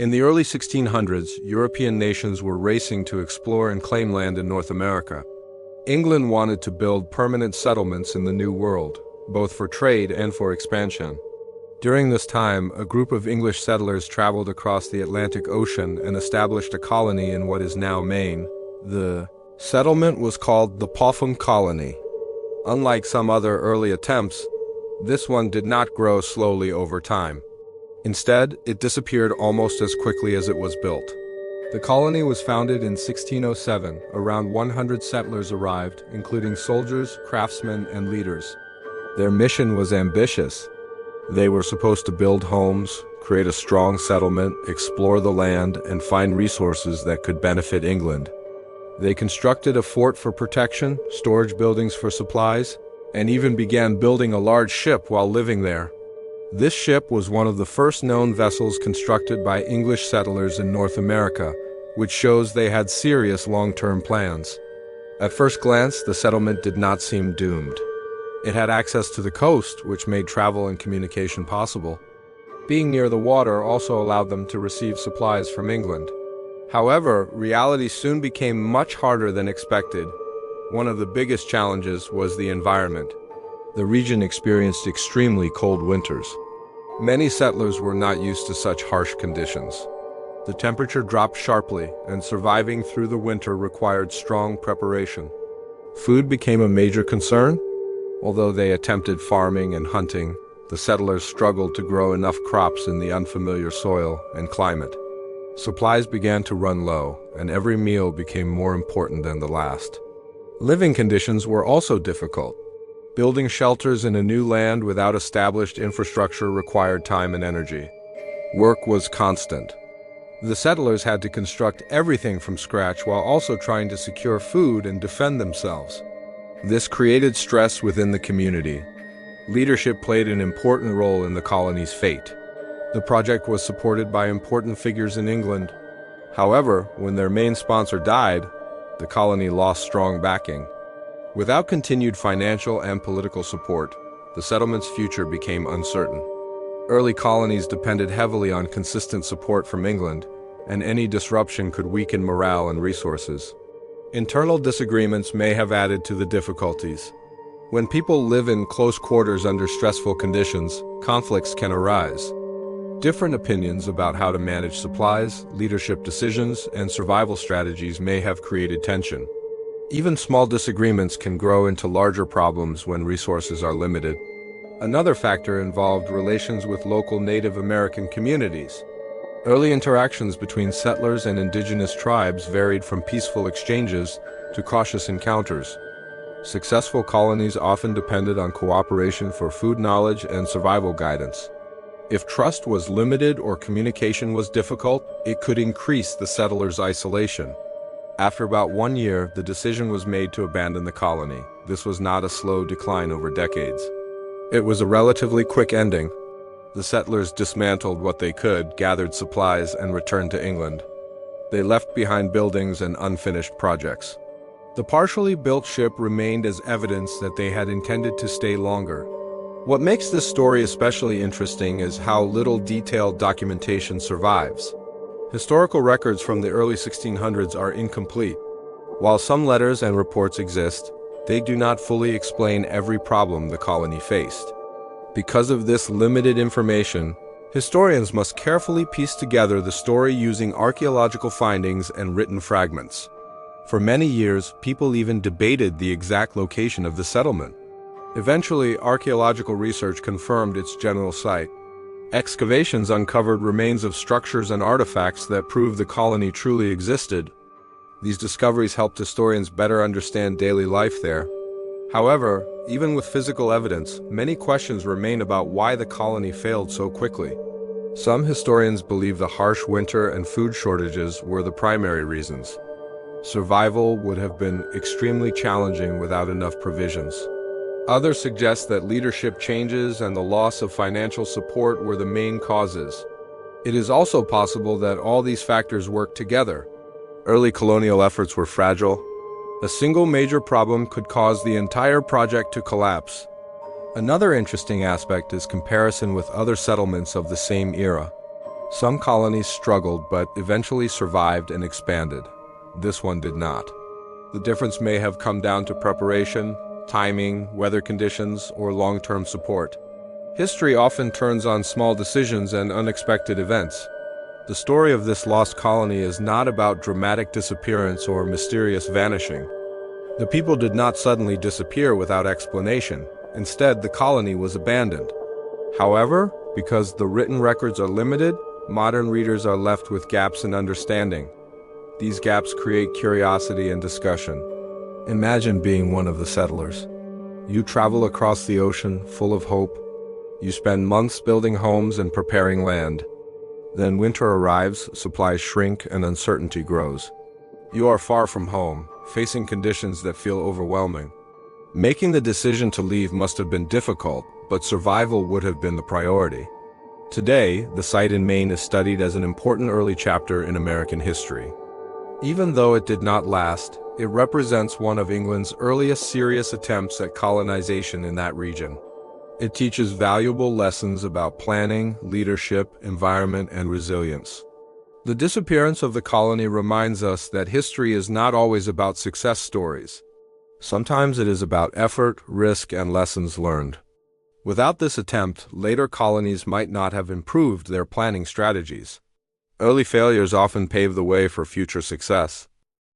In the early 1600s, European nations were racing to explore and claim land in North America. England wanted to build permanent settlements in the New World, both for trade and for expansion. During this time, a group of English settlers traveled across the Atlantic Ocean and established a colony in what is now Maine. The settlement was called the Popham Colony. Unlike some other early attempts, this one did not grow slowly over time. Instead, it disappeared almost as quickly as it was built. The colony was founded in 1607. Around 100 settlers arrived, including soldiers, craftsmen, and leaders. Their mission was ambitious. They were supposed to build homes, create a strong settlement, explore the land, and find resources that could benefit England. They constructed a fort for protection, storage buildings for supplies, and even began building a large ship while living there. This ship was one of the first known vessels constructed by English settlers in North America, which shows they had serious long-term plans. At first glance, the settlement did not seem doomed. It had access to the coast, which made travel and communication possible. Being near the water also allowed them to receive supplies from England. However, reality soon became much harder than expected. One of the biggest challenges was the environment. The region experienced extremely cold winters. Many settlers were not used to such harsh conditions. The temperature dropped sharply, and surviving through the winter required strong preparation. Food became a major concern. Although they attempted farming and hunting, the settlers struggled to grow enough crops in the unfamiliar soil and climate. Supplies began to run low, and every meal became more important than the last. Living conditions were also difficult. Building shelters in a new land without established infrastructure required time and energy. Work was constant. The settlers had to construct everything from scratch while also trying to secure food and defend themselves. This created stress within the community. Leadership played an important role in the colony's fate. The project was supported by important figures in England. However, when their main sponsor died, the colony lost strong backing. Without continued financial and political support, the settlement's future became uncertain. Early colonies depended heavily on consistent support from England, and any disruption could weaken morale and resources. Internal disagreements may have added to the difficulties. When people live in close quarters under stressful conditions, conflicts can arise. Different opinions about how to manage supplies, leadership decisions, and survival strategies may have created tension. Even small disagreements can grow into larger problems when resources are limited. Another factor involved relations with local Native American communities. Early interactions between settlers and indigenous tribes varied from peaceful exchanges to cautious encounters. Successful colonies often depended on cooperation for food knowledge and survival guidance. If trust was limited or communication was difficult, it could increase the settlers' isolation. After about 1 year, the decision was made to abandon the colony. This was not a slow decline over decades. It was a relatively quick ending. The settlers dismantled what they could, gathered supplies, and returned to England. They left behind buildings and unfinished projects. The partially built ship remained as evidence that they had intended to stay longer. What makes this story especially interesting is how little detailed documentation survives. Historical records from the early 1600s are incomplete. While some letters and reports exist, they do not fully explain every problem the colony faced. Because of this limited information, historians must carefully piece together the story using archaeological findings and written fragments. For many years, people even debated the exact location of the settlement. Eventually, archaeological research confirmed its general site. Excavations uncovered remains of structures and artifacts that prove the colony truly existed. These discoveries helped historians better understand daily life there. However, even with physical evidence, many questions remain about why the colony failed so quickly. Some historians believe the harsh winter and food shortages were the primary reasons. Survival would have been extremely challenging without enough provisions. Others suggest that leadership changes and the loss of financial support were the main causes. It is also possible that all these factors worked together. Early colonial efforts were fragile. A single major problem could cause the entire project to collapse. Another interesting aspect is comparison with other settlements of the same era. Some colonies struggled but eventually survived and expanded. This one did not. The difference may have come down to preparation, timing, weather conditions, or long-term support. History often turns on small decisions and unexpected events. The story of this lost colony is not about dramatic disappearance or mysterious vanishing. The people did not suddenly disappear without explanation. Instead, the colony was abandoned. However, because the written records are limited, modern readers are left with gaps in understanding. These gaps create curiosity and discussion. Imagine being one of the settlers. You travel across the ocean, full of hope. You spend months building homes and preparing land. Then winter arrives, supplies shrink, and uncertainty grows. You are far from home, facing conditions that feel overwhelming. Making the decision to leave must have been difficult, but survival would have been the priority. Today, the site in Maine is studied as an important early chapter in American history. Even though it did not last, it represents one of England's earliest serious attempts at colonization in that region. It teaches valuable lessons about planning, leadership, environment, and resilience. The disappearance of the colony reminds us that history is not always about success stories. Sometimes it is about effort, risk, and lessons learned. Without this attempt, later colonies might not have improved their planning strategies. Early failures often pave the way for future success.